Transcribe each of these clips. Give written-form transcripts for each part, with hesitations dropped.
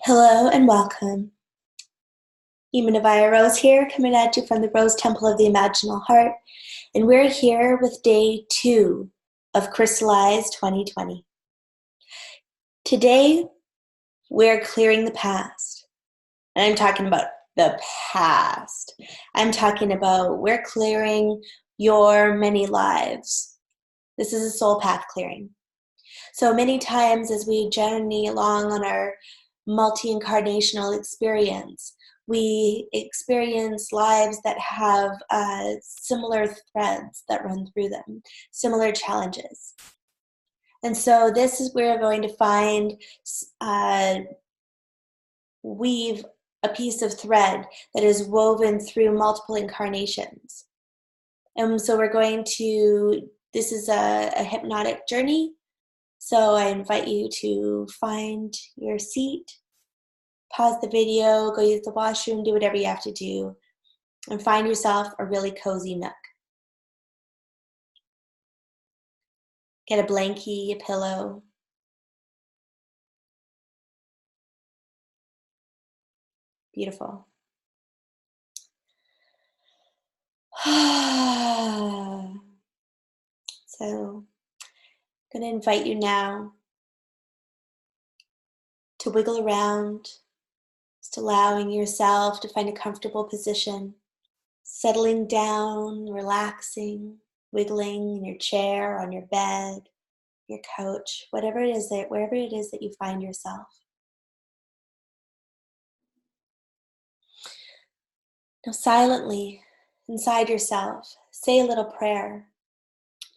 Hello and welcome. Naviah Rose here, coming at you from the Rose Temple of the Imaginal Heart, and we're here with day 2 of Crystallize 2020. Today, we're clearing the past, and I'm talking about the past. I'm talking about we're clearing your many lives. This is a soul path clearing. So many times as we journey along on our multi-incarnational experience, we experience lives that have similar threads that run through them, similar challenges. And so this is where we're going to find, weave a piece of thread that is woven through multiple incarnations. And so we're going to, this is a hypnotic journey. So I invite you to find your seat, pause the video, go use the washroom, do whatever you have to do, and find yourself a really cozy nook. Get a blankie, a pillow. Beautiful. So I'm going to invite you now to wiggle around, just allowing yourself to find a comfortable position, settling down, relaxing, wiggling in your chair, on your bed, your couch, wherever it is that you find yourself. Now silently, inside yourself, say a little prayer,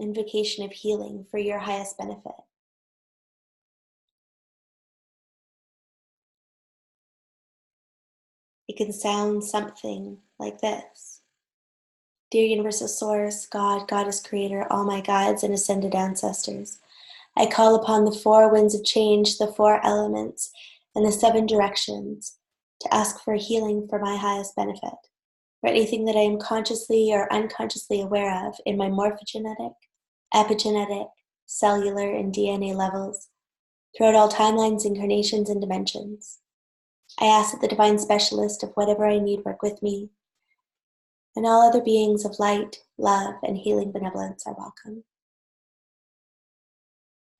invocation of healing for your highest benefit. It can sound something like this. Dear Universal Source, God, Goddess Creator, all my guides and ascended ancestors, I call upon the 4 winds of change, the 4 elements, and the 7 directions to ask for healing for my highest benefit, for anything that I am consciously or unconsciously aware of in my morphogenetic, epigenetic, cellular, and DNA levels, throughout all timelines, incarnations, and dimensions. I ask that the divine specialist of whatever I need work with me, and all other beings of light, love, and healing benevolence are welcome.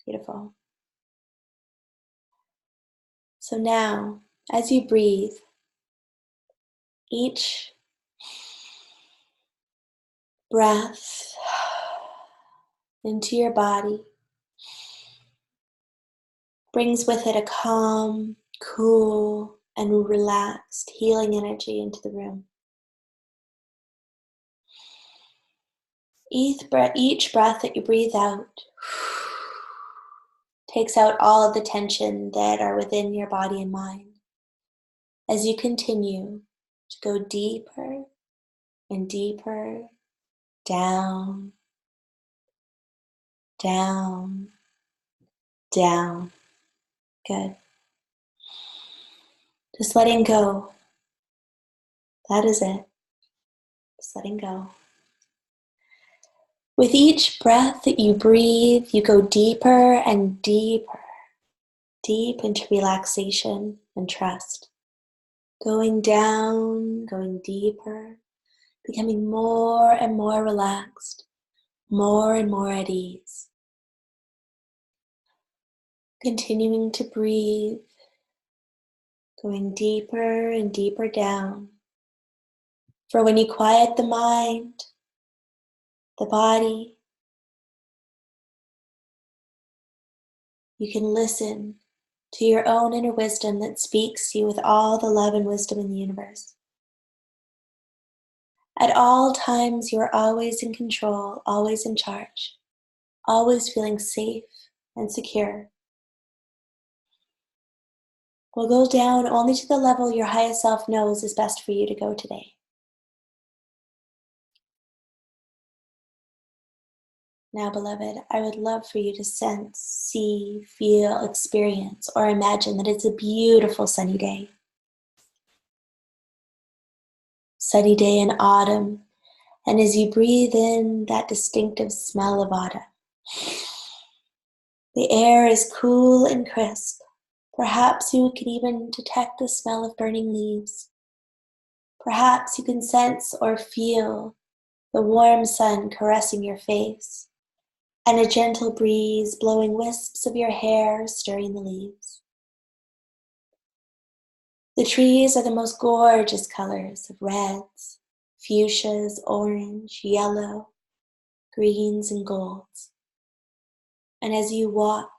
Beautiful. So now, as you breathe, each breath into your body brings with it a calm, cool, and relaxed healing energy into the room. Each breath that you breathe out takes out all of the tension that are within your body and mind as you continue to go deeper and deeper down, down, down. Good. Just letting go. That is it. Just letting go. With each breath that you breathe, you go deeper and deeper, deep into relaxation and trust. Going down, going deeper, becoming more and more relaxed, more and more at ease. Continuing to breathe, going deeper and deeper down. For when you quiet the mind, the body, you can listen to your own inner wisdom that speaks to you with all the love and wisdom in the universe. At all times, you are always in control, always in charge, always feeling safe and secure. We'll go down only to the level your highest self knows is best for you to go today. Now, beloved, I would love for you to sense, see, feel, experience, or imagine that it's a beautiful sunny day. Sunny day in autumn, and as you breathe in that distinctive smell of autumn, the air is cool and crisp. Perhaps you can even detect the smell of burning leaves. Perhaps you can sense or feel the warm sun caressing your face, and a gentle breeze blowing wisps of your hair, stirring the leaves. The trees are the most gorgeous colors of reds, fuchsias, orange, yellow, greens, and golds. And as you walk,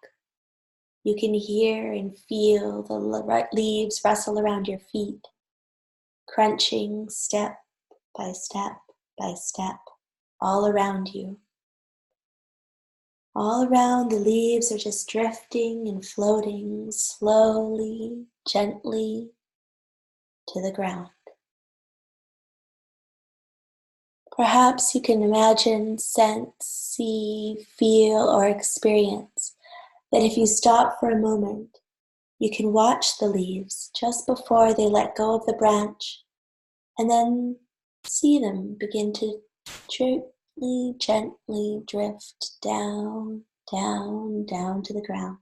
you can hear and feel the leaves rustle around your feet, crunching step by step by step, all around you. All around, the leaves are just drifting and floating slowly, gently to the ground. Perhaps you can imagine, sense, see, feel, or experience that if you stop for a moment, you can watch the leaves just before they let go of the branch, and then see them begin to gently drift down, down, down to the ground.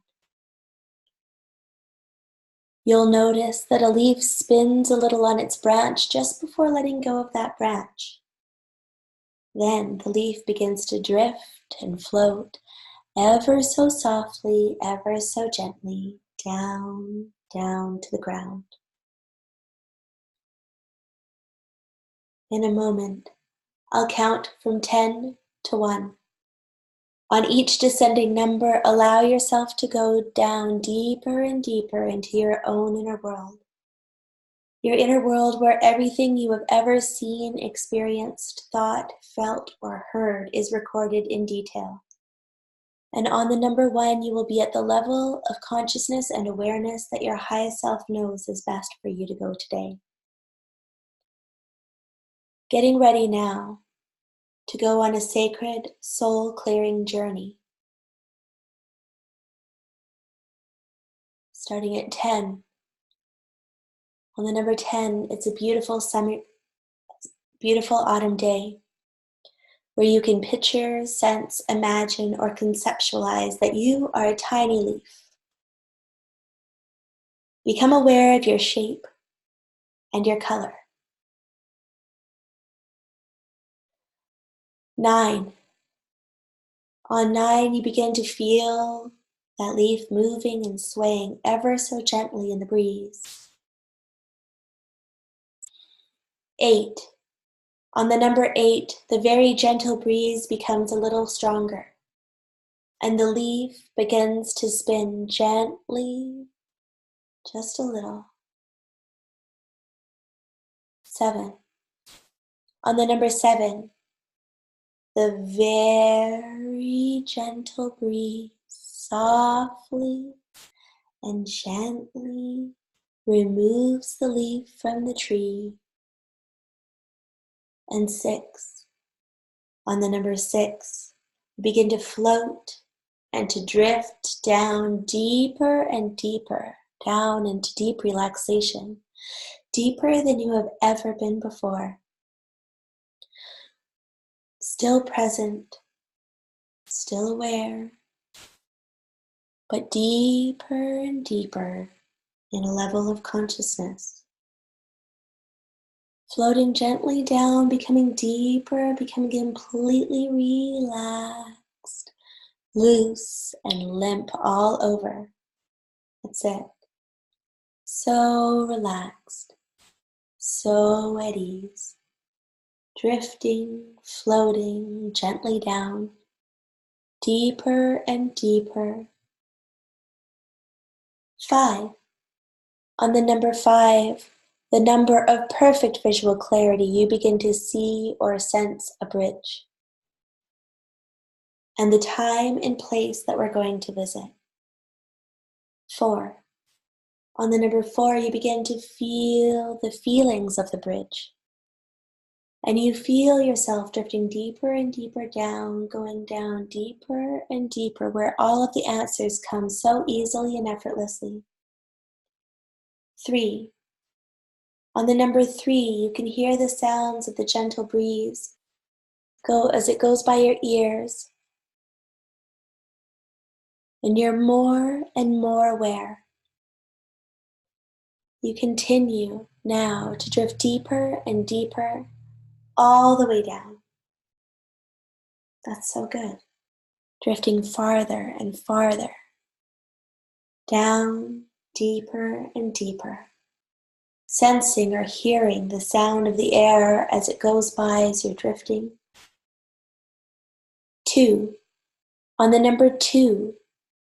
You'll notice that a leaf spins a little on its branch just before letting go of that branch. Then the leaf begins to drift and float ever so softly, ever so gently, down, down to the ground. In a moment, I'll count from 10 to 1. On each descending number, allow yourself to go down deeper and deeper into your own inner world. Your inner world where everything you have ever seen, experienced, thought, felt, or heard is recorded in detail. And on the number 1, you will be at the level of consciousness and awareness that your highest self knows is best for you to go today. Getting ready now to go on a sacred, soul-clearing journey. Starting at 10. On the number 10, it's a beautiful autumn day where you can picture, sense, imagine, or conceptualize that you are a tiny leaf. Become aware of your shape and your color. 9. On 9, you begin to feel that leaf moving and swaying ever so gently in the breeze. 8. On the number 8, the very gentle breeze becomes a little stronger, and the leaf begins to spin gently, just a little. 7. On the number 7, the very gentle breeze softly and gently removes the leaf from the tree. And 6. On the number 6, you begin to float and to drift down deeper and deeper, down into deep relaxation, deeper than you have ever been before. Still present, still aware, but deeper and deeper in a level of consciousness. Floating gently down, becoming deeper, becoming completely relaxed, loose and limp all over. That's it. So relaxed, so at ease, drifting, floating gently down, deeper and deeper. 5. On the number 5, the number of perfect visual clarity, you begin to see or sense a bridge and the time and place that we're going to visit. 4. On the number 4, you begin to feel the feelings of the bridge. And you feel yourself drifting deeper and deeper down, going down deeper and deeper, where all of the answers come so easily and effortlessly. 3. On the number 3, you can hear the sounds of the gentle breeze go as it goes by your ears. And you're more and more aware You continue now to drift deeper and deeper, all the way down. That's so good. Drifting farther and farther, down, deeper and deeper. Sensing or hearing the sound of the air as it goes by as you're drifting. 2. On the number 2,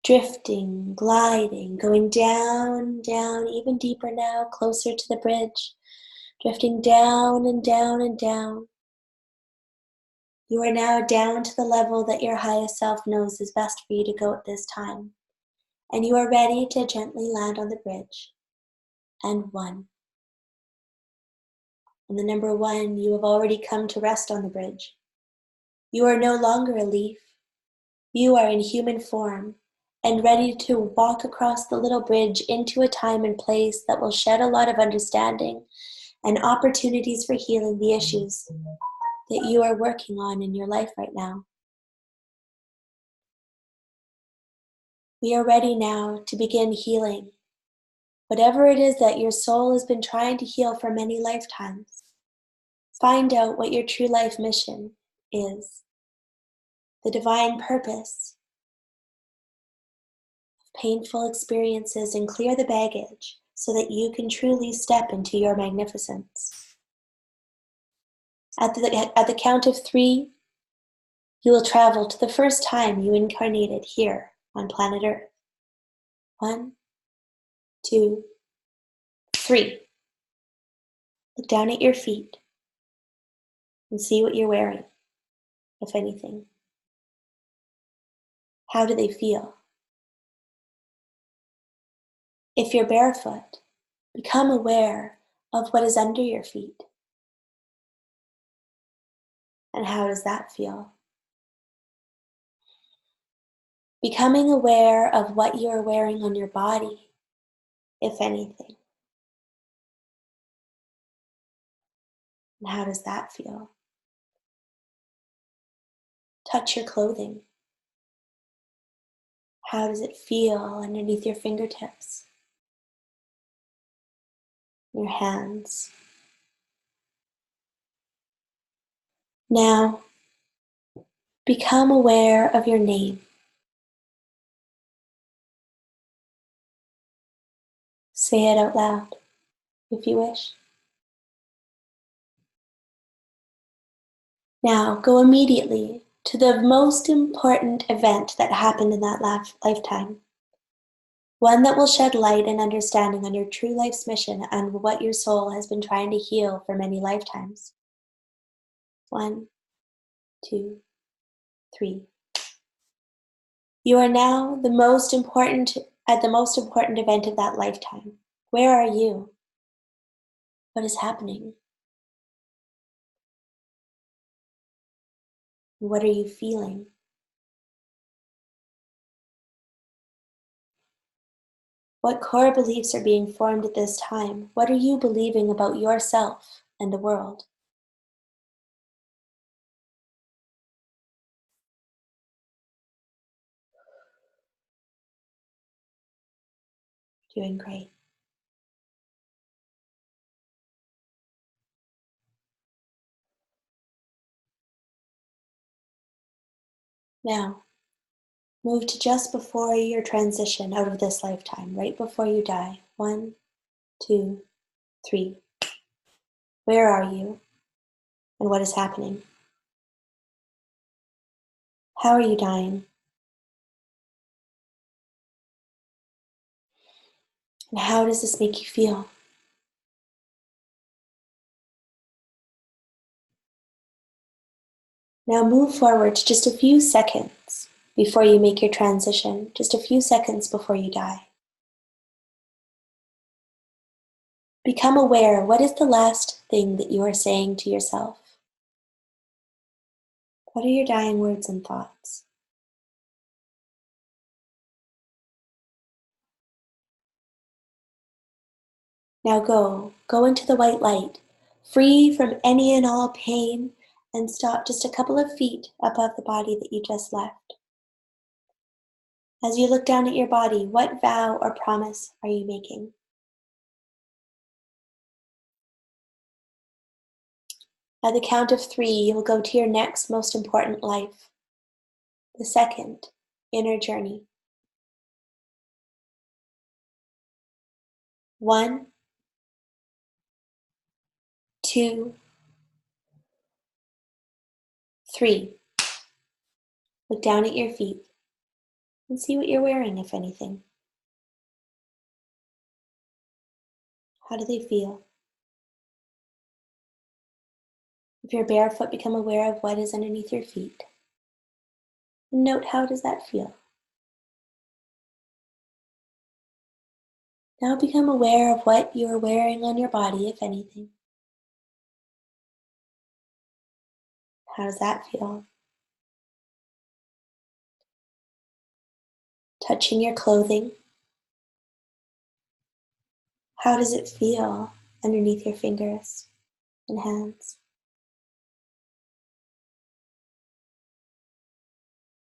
drifting, gliding, going down, down, even deeper now, closer to the bridge. Drifting down and down and down. You are now down to the level that your highest self knows is best for you to go at this time. And you are ready to gently land on the bridge. And 1. On the number 1, you have already come to rest on the bridge. You are no longer a leaf. You are in human form and ready to walk across the little bridge into a time and place that will shed a lot of understanding and opportunities for healing the issues that you are working on in your life right now. We are ready now to begin healing whatever it is that your soul has been trying to heal for many lifetimes. Find out what your true life mission is, the divine purpose of painful experiences, and clear the baggage so that you can truly step into your magnificence. At the count of 3, you will travel to the first time you incarnated here on planet Earth. 1, 2, 3. Look down at your feet and see what you're wearing, if anything. How do they feel? If you're barefoot, become aware of what is under your feet. And how does that feel? Becoming aware of what you are wearing on your body, if anything. And how does that feel? Touch your clothing. How does it feel underneath your fingertips? Your hands. Now, become aware of your name. Say it out loud, if you wish. Now, go immediately to the most important event that happened in that lifetime. One that will shed light and understanding on your true life's mission and what your soul has been trying to heal for many lifetimes. 1, 2, 3. You are now at the most important event of that lifetime. Where are you? What is happening? What are you feeling? What core beliefs are being formed at this time? What are you believing about yourself and the world? Doing great. Now, move to just before your transition out of this lifetime, right before you die. 1, 2, 3. Where are you? And what is happening? How are you dying? And how does this make you feel? Now move forward to just a few seconds before you make your transition, just a few seconds before you die. Become aware, what is the last thing that you are saying to yourself? What are your dying words and thoughts? Now go into the white light, free from any and all pain, and stop just a couple of feet above the body that you just left. As you look down at your body, what vow or promise are you making? At the count of 3, you will go to your next most important life, the second inner journey. 1, 2, 3. Look down at your feet and see what you're wearing, if anything. How do they feel? If you're barefoot, become aware of what is underneath your feet. And note, how does that feel? Now become aware of what you are wearing on your body, if anything. How does that feel? Touching your clothing. How does it feel underneath your fingers and hands?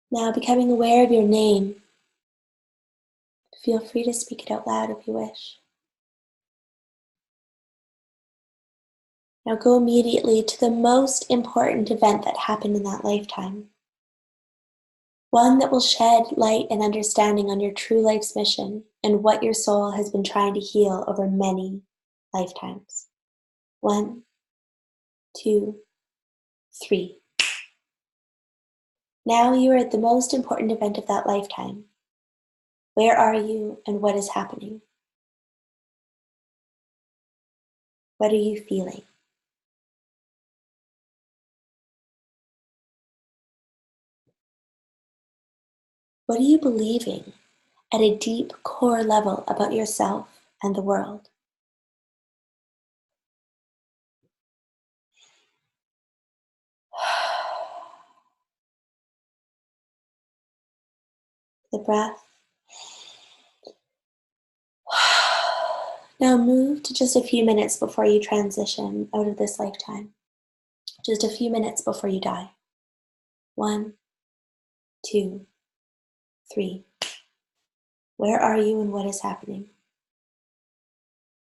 Now becoming aware of your name. Feel free to speak it out loud if you wish. Now go immediately to the most important event that happened in that lifetime. One that will shed light and understanding on your true life's mission and what your soul has been trying to heal over many lifetimes. 1, 2, 3. Now you are at the most important event of that lifetime. Where are you and what is happening? What are you feeling? What are you believing at a deep core level about yourself and the world? The breath. Now move to just a few minutes before you transition out of this lifetime. Just a few minutes before you die. 1, 2, 3. Where are you and what is happening?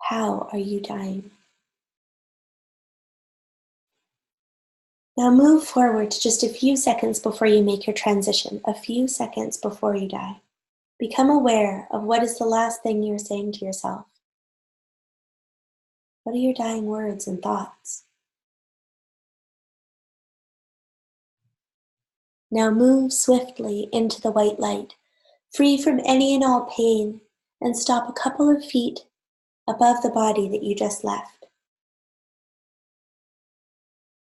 How are you dying? Now move forward to just a few seconds before you make your transition, a few seconds before you die. Become aware of what is the last thing you're saying to yourself. What are your dying words and thoughts? Now move swiftly into the white light, free from any and all pain, and stop a couple of feet above the body that you just left.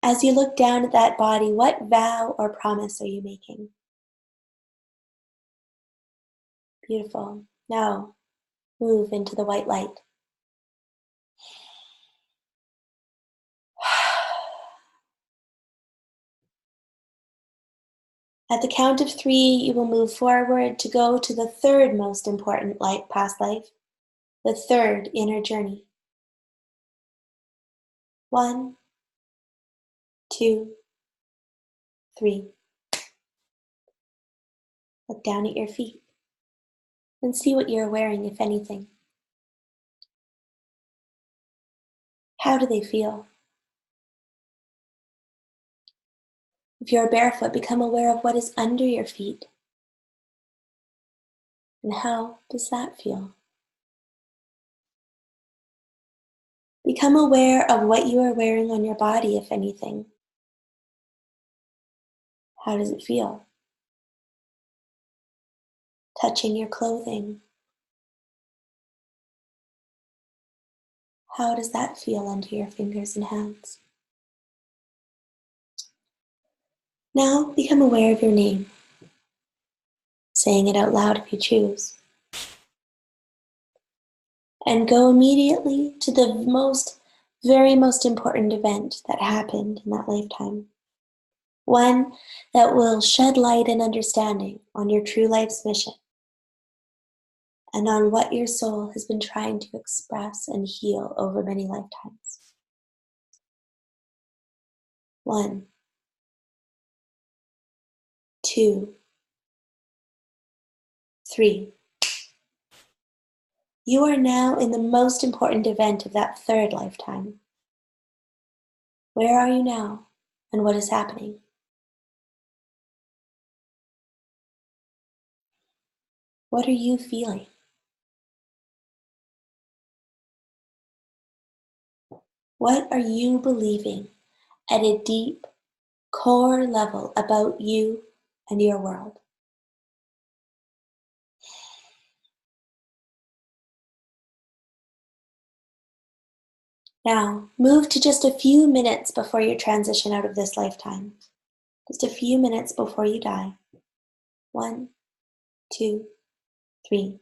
As you look down at that body, what vow or promise are you making? Beautiful. Now move into the white light. At the count of 3, you will move forward to go to the third most important past life, the third inner journey. 1, 2, 3. Look down at your feet and see what you're wearing, if anything. How do they feel? If you're barefoot, become aware of what is under your feet. And how does that feel? Become aware of what you are wearing on your body, if anything. How does it feel? Touching your clothing. How does that feel under your fingers and hands? Now become aware of your name, saying it out loud if you choose. And go immediately to the very most important event that happened in that lifetime. One that will shed light and understanding on your true life's mission and on what your soul has been trying to express and heal over many lifetimes. 1, 2, 3. You are now in the most important event of that third lifetime, Where are you now, and what is happening? What are you feeling? What are you believing at a deep core level about you and your world? Now, move to just a few minutes before you transition out of this lifetime. Just a few minutes before you die. 1, 2, 3.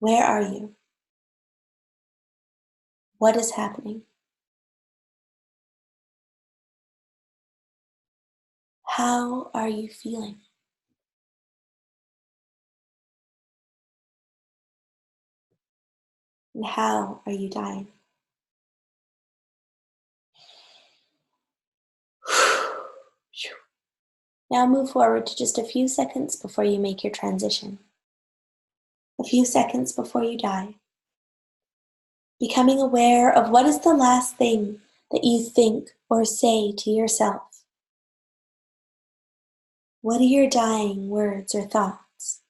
Where are you? What is happening? How are you feeling? And how are you dying? Now move forward to just a few seconds before you make your transition. A few seconds before you die. Becoming aware of what is the last thing that you think or say to yourself. What are your dying words or thoughts?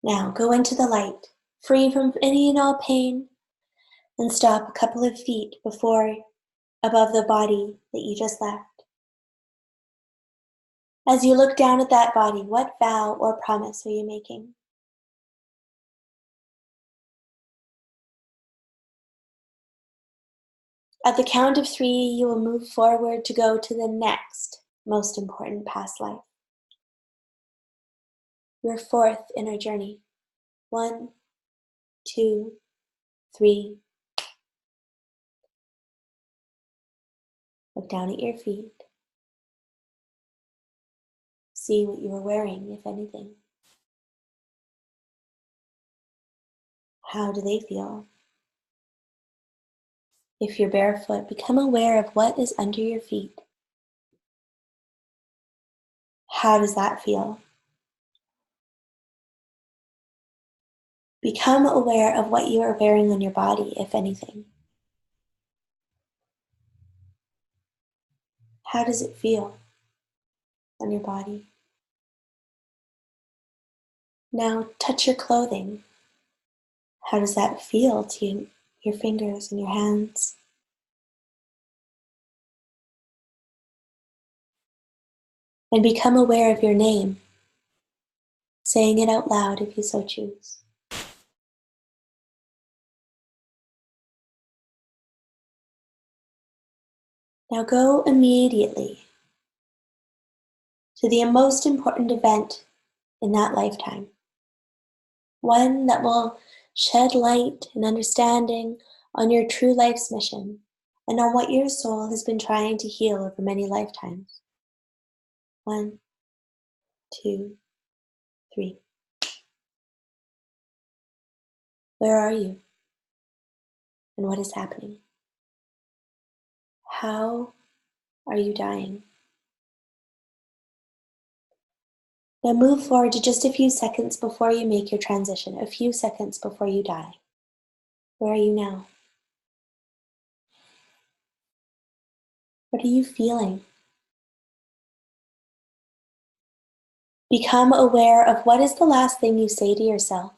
Now go into the light, free from any and all pain, and stop a couple of feet above the body that you just left. As you look down at that body, what vow or promise are you making? At the count of 3, you will move forward to go to the next most important past life. Your 4th inner journey. 1, 2, 3. Look down at your feet. See what you are wearing, if anything. How do they feel? If you're barefoot, become aware of what is under your feet. How does that feel? Become aware of what you are wearing on your body, if anything. How does it feel on your body? Now touch your clothing. How does that feel to your fingers and your hands? And become aware of your name, saying it out loud if you so choose. Now go immediately to the most important event in that lifetime. One that will shed light and understanding on your true life's mission and on what your soul has been trying to heal over many lifetimes. 1, 2, 3. Where are you? And what is happening? How are you dying? Now move forward to just a few seconds before you make your transition, a few seconds before you die. Where are you now? What are you feeling? Become aware of what is the last thing you say to yourself.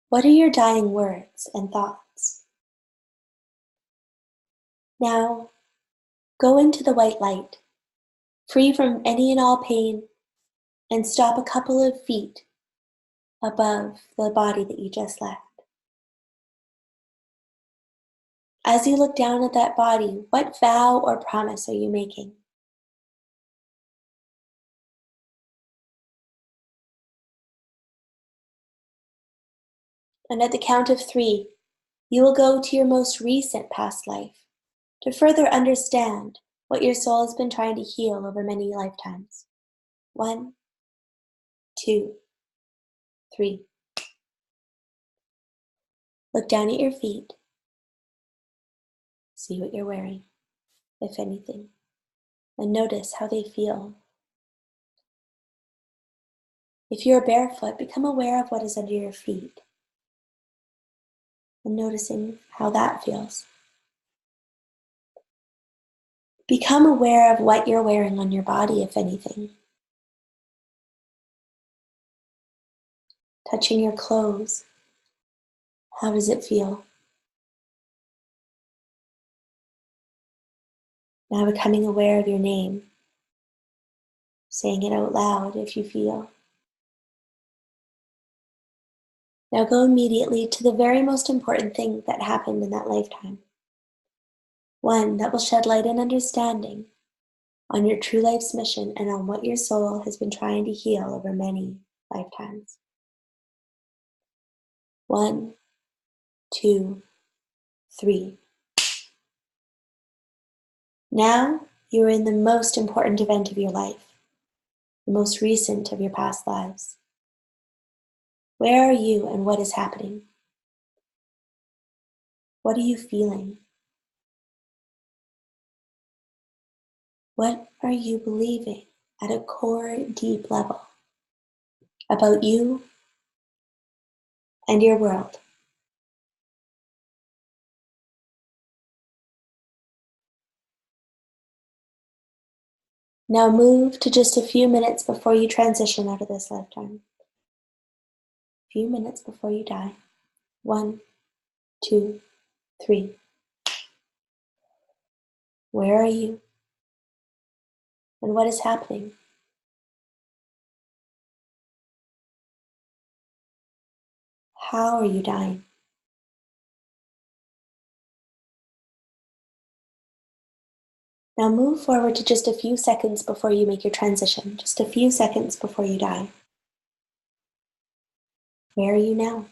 What are your dying words and thoughts? Now, go into the white light, free from any and all pain, and stop a couple of feet above the body that you just left. As you look down at that body, what vow or promise are you making? And at the count of 3, you will go to your most recent past life to further understand what your soul has been trying to heal over many lifetimes. 1, 2, 3. Look down at your feet. See what you're wearing, if anything, and notice how they feel. If you're barefoot, become aware of what is under your feet. and noticing how that feels. Become aware of what you're wearing on your body, if anything. Touching your clothes. How does it feel? Now becoming aware of your name. Saying it out loud if you feel. Now go immediately to the very most important thing that happened in that lifetime. One that will shed light and understanding on your true life's mission and on what your soul has been trying to heal over many lifetimes. 1, 2, 3. Now you are in the most important event of your life, the most recent of your past lives. Where are you and what is happening? What are you feeling? What are you believing at a core, deep level about you and your world? Now move to just a few minutes before you transition out of this lifetime. A few minutes before you die. 1, 2, 3. Where are you? And what is happening? How are you dying? Now move forward to just a few seconds before you make your transition. Just a few seconds before you die. Where are you now?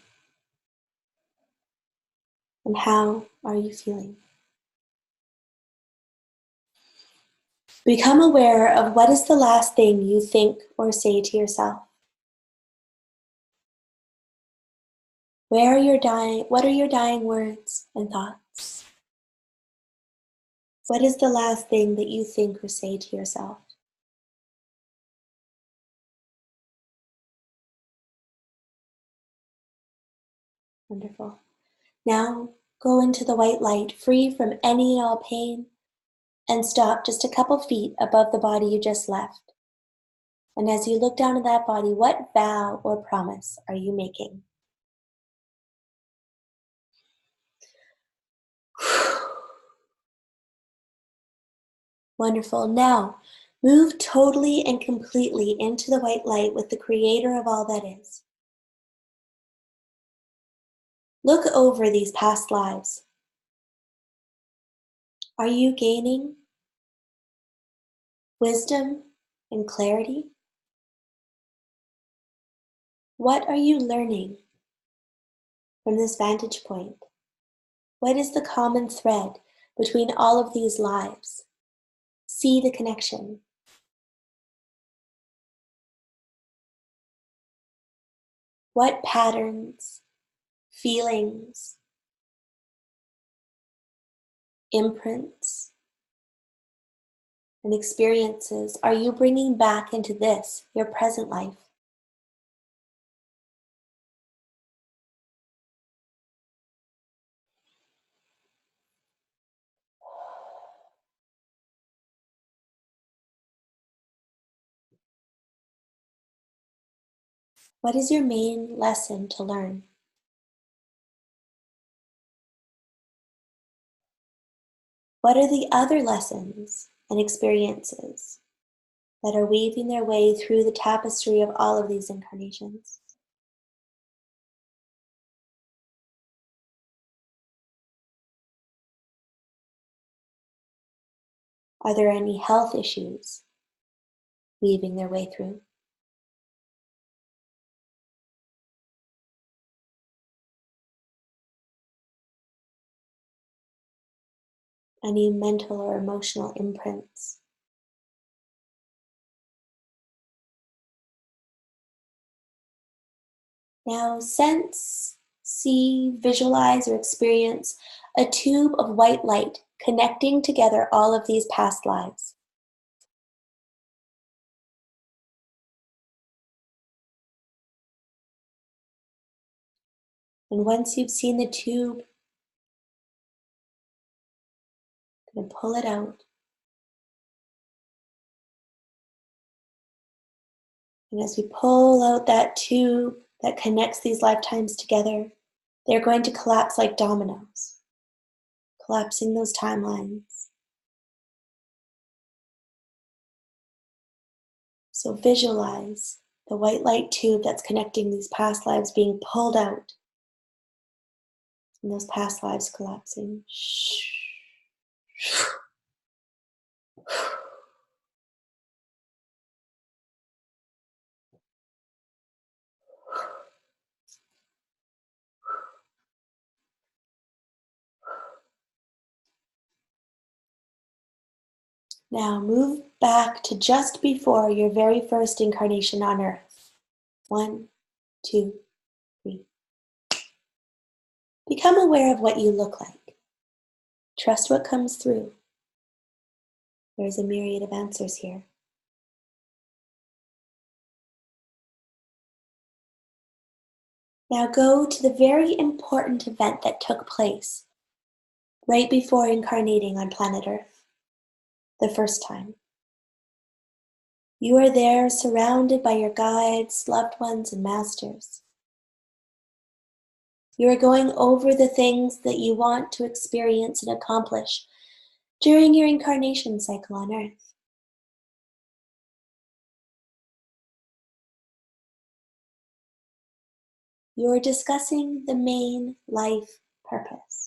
And how are you feeling? Become aware of what is the last thing you think or say to yourself. What are your dying words and thoughts? What is the last thing that you think or say to yourself? Wonderful. Now go into the white light, free from any and all pain, and stop just a couple feet above the body you just left. And as you look down at that body, what vow or promise are you making? Wonderful. Now, move totally and completely into the white light with the Creator of all that is. Look over these past lives. Are you gaining wisdom and clarity? What are you learning from this vantage point? What is the common thread between all of these lives? See the connection. What patterns, feelings, imprints, and experiences are you bringing back into this, your present life? What is your main lesson to learn? What are the other lessons and experiences that are weaving their way through the tapestry of all of these incarnations? Are there any health issues weaving their way through? Any mental or emotional imprints? Now sense, see, visualize, or experience a tube of white light connecting together all of these past lives. And once you've seen the tube, I'm going to pull it out. And as we pull out that tube that connects these lifetimes together, they're going to collapse like dominoes, collapsing those timelines. So visualize the white light tube that's connecting these past lives being pulled out and those past lives collapsing. Now move back to just before your very first incarnation on Earth. 1, 2, 3. Become aware of what you look like. Trust what comes through. There's a myriad of answers here. Now go to the very important event that took place right before incarnating on planet Earth, the first time. You are there surrounded by your guides, loved ones, and masters. You are going over the things that you want to experience and accomplish during your incarnation cycle on Earth. You are discussing the main life purpose.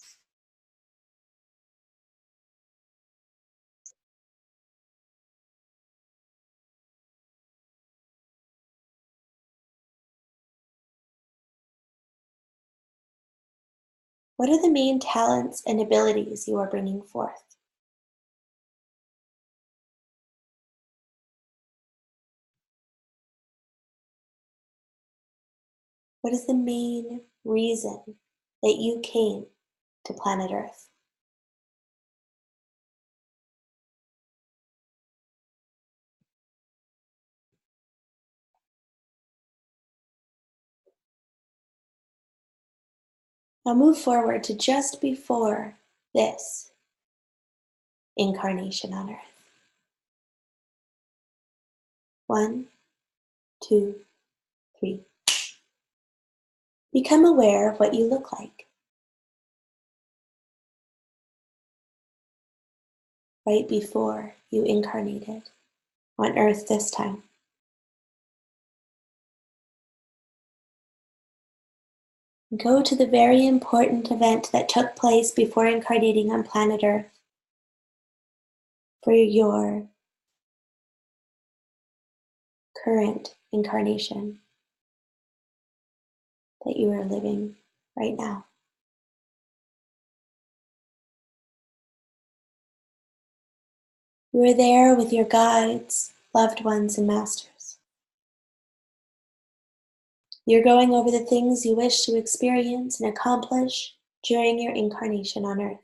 What are the main talents and abilities you are bringing forth? What is the main reason that you came to planet Earth? Now move forward to just before this incarnation on Earth. 1, 2, 3. Become aware of what you look like right before you incarnated on Earth this time. Go to the very important event that took place before incarnating on planet Earth for your current incarnation that you are living right now. You are there with your guides, loved ones, and masters. You're going over the things you wish to experience and accomplish during your incarnation on Earth.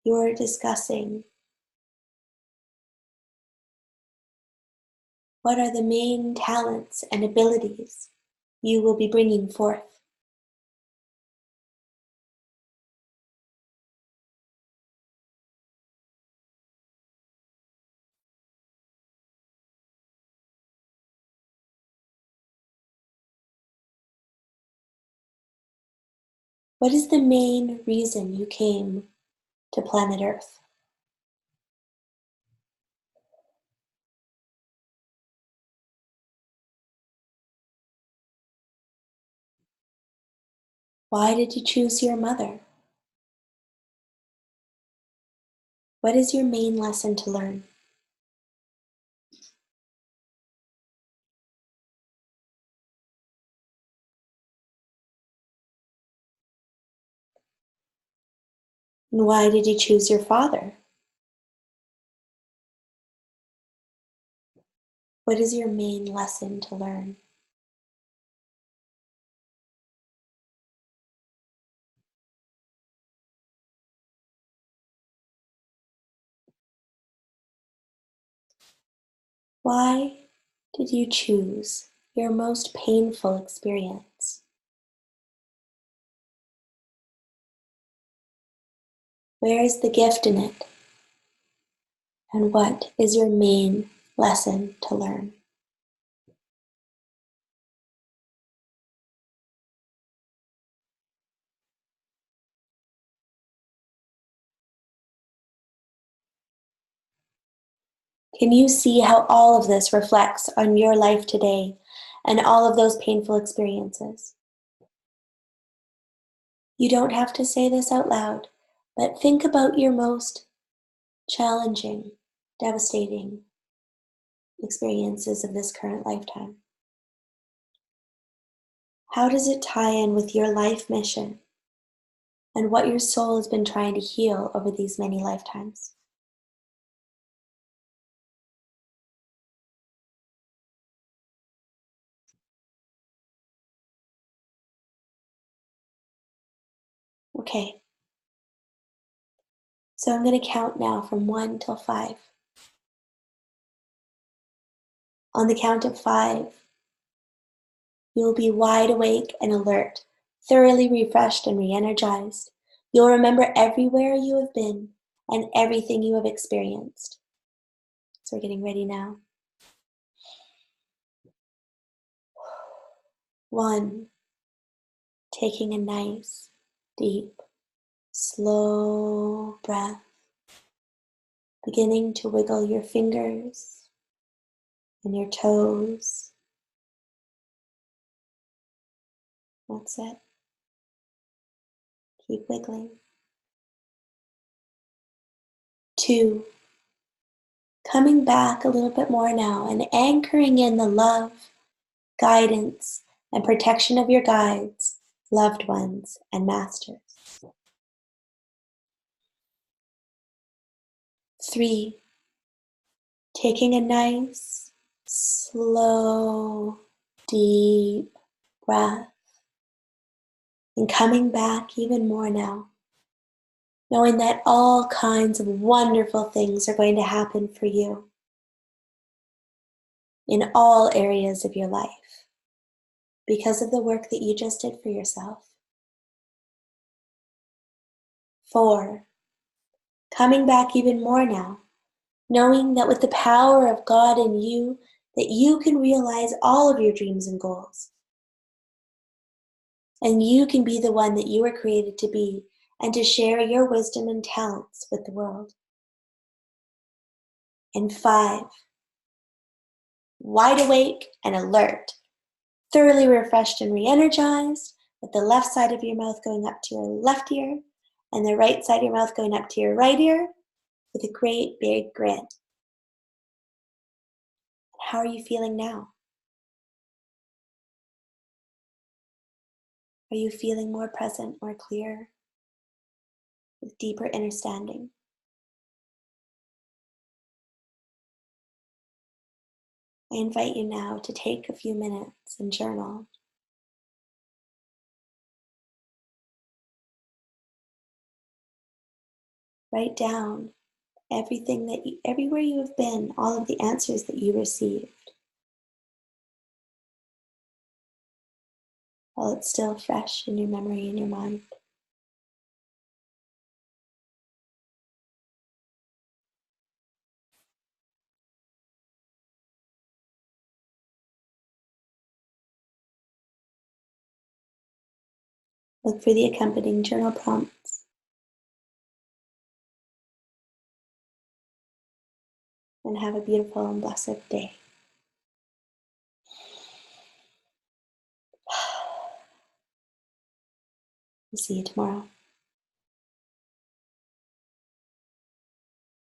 You're discussing what are the main talents and abilities you will be bringing forth. What is the main reason you came to planet Earth? Why did you choose your mother? What is your main lesson to learn? And why did you choose your father? What is your main lesson to learn? Why did you choose your most painful experience? Where is the gift in it? And what is your main lesson to learn? Can you see how all of this reflects on your life today and all of those painful experiences? You don't have to say this out loud, but think about your most challenging, devastating experiences of this current lifetime. How does it tie in with your life mission and what your soul has been trying to heal over these many lifetimes? Okay, so I'm going to count now from 1 till 5. On the count of 5, you will be wide awake and alert, thoroughly refreshed and re-energized. You'll remember everywhere you have been and everything you have experienced. So we're getting ready now. 1, taking a nice, deep, slow breath, beginning to wiggle your fingers and your toes. That's it. Keep wiggling. 2, coming back a little bit more now and anchoring in the love, guidance, and protection of your guides, loved ones, and masters. 3, taking a nice, slow, deep breath and coming back even more now, knowing that all kinds of wonderful things are going to happen for you in all areas of your life because of the work that you just did for yourself. 4, coming back even more now, knowing that with the power of God in you, that you can realize all of your dreams and goals. And you can be the one that you were created to be and to share your wisdom and talents with the world. And 5, wide awake and alert, thoroughly refreshed and re-energized, with the left side of your mouth going up to your left ear and the right side of your mouth going up to your right ear with a great big grin. How are you feeling now? Are you feeling more present, more clear, with deeper understanding? I invite you now to take a few minutes and journal. Write down everything everywhere you have been, all of the answers that you received, while it's still fresh in your memory and your mind. Look for the accompanying journal prompts. And have a beautiful and blessed day. We'll see you tomorrow.